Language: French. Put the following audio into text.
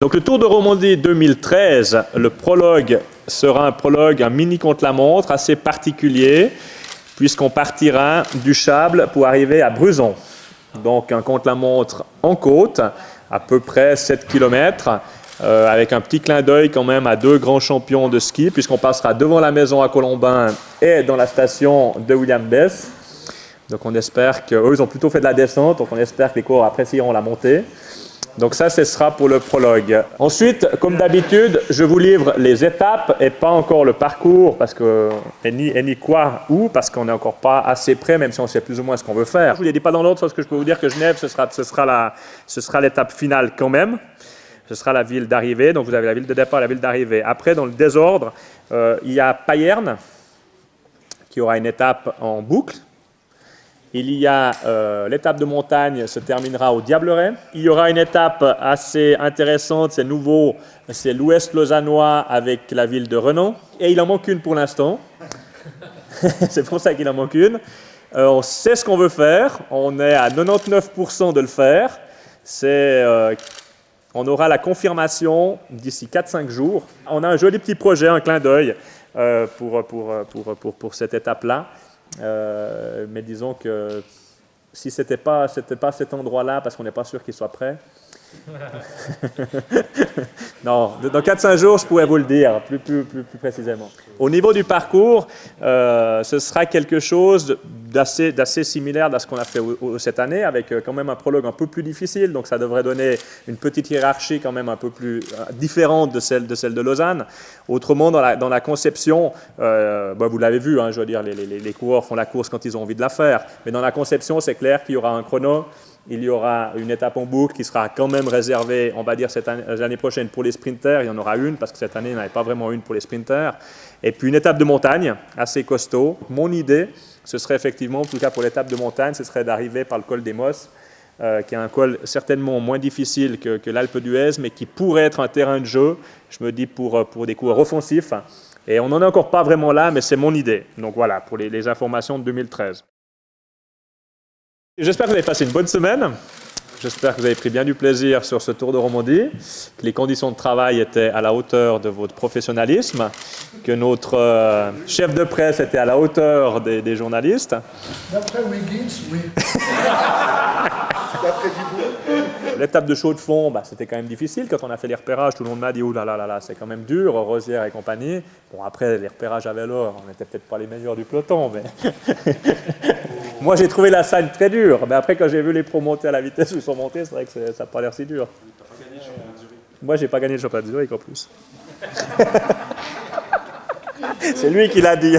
Donc le Tour de Romandie 2013, le prologue sera un mini contre-la-montre assez particulier, puisqu'on partira du Chable pour arriver à Bruzon. Donc un contre-la-montre en côte, à peu près 7 km, avec un petit clin d'œil quand même à deux grands champions de ski, puisqu'on passera devant la maison à Colombin et dans la station de William Bess. Donc on espère qu'eux, ils ont plutôt fait de la descente, donc on espère que les coureurs apprécieront la montée. Donc ça, ce sera pour le prologue. Ensuite, comme d'habitude, je vous livre les étapes et pas encore le parcours, parce que, et ni quoi, où, parce qu'on n'est encore pas assez près, même si on sait plus ou moins ce qu'on veut faire. Je ne vous l'ai dit pas dans l'ordre, parce que je peux vous dire que Genève, ce sera l'étape finale quand même. Ce sera la ville d'arrivée, donc vous avez la ville de départ et la ville d'arrivée. Après, dans le désordre, il y a Payerne, qui aura une étape en boucle. Il y a l'étape de montagne se terminera au Diableret. Il y aura une étape assez intéressante, c'est nouveau, c'est l'ouest lausannois avec la ville de Renon. Et il en manque une pour l'instant. C'est pour ça qu'il en manque une. On sait ce qu'on veut faire, on est à 99% de le faire. On aura la confirmation d'ici 4-5 jours. On a un joli petit projet, un clin d'œil pour cette étape-là. Mais disons que si ce n'était pas cet endroit-là, parce qu'on n'est pas sûr qu'il soit prêt. Non, dans 4-5 jours, je pourrais vous le dire plus précisément. Au niveau du parcours, ce sera quelque chose d'assez similaire à ce qu'on a fait cette année, avec quand même un prologue un peu plus difficile, donc ça devrait donner une petite hiérarchie quand même un peu plus différente de celle de Lausanne. Autrement, dans la conception, vous l'avez vu, hein, je veux dire, les coureurs font la course quand ils ont envie de la faire, mais dans la conception, c'est clair qu'il y aura un chrono. Il y aura une étape en boucle qui sera quand même réservée, on va dire, l'année prochaine pour les sprinters. Il y en aura une, parce que cette année, il n'y en avait pas vraiment une pour les sprinters. Et puis une étape de montagne, assez costaud. Mon idée, ce serait effectivement, en tout cas pour l'étape de montagne, ce serait d'arriver par le col des Mosses, qui est un col certainement moins difficile que l'Alpe d'Huez, mais qui pourrait être un terrain de jeu, je me dis, pour des coureurs offensifs. Et on n'en est encore pas vraiment là, mais c'est mon idée. Donc voilà, pour les informations de 2013. J'espère que vous avez passé une bonne semaine. J'espère que vous avez pris bien du plaisir sur ce Tour de Romandie, que les conditions de travail étaient à la hauteur de votre professionnalisme, que notre chef de presse était à la hauteur des journalistes. D'après Wiggins, oui. D'après Dubois. L'étape de Chaux de Fonds, c'était quand même difficile. Quand on a fait les repérages, tout le monde m'a dit « Ouh là là là là, c'est quand même dur, Rosière et compagnie ». Bon, après, les repérages à vélo, on n'était peut-être pas les meilleurs du peloton, mais... Moi, j'ai trouvé la scène très dure. Mais après, quand j'ai vu les pros monter à la vitesse où ils sont montés, c'est vrai que ça n'a pas l'air si dur. Moi, j'ai pas gagné le championnat de Zurich en plus. C'est lui qui l'a dit.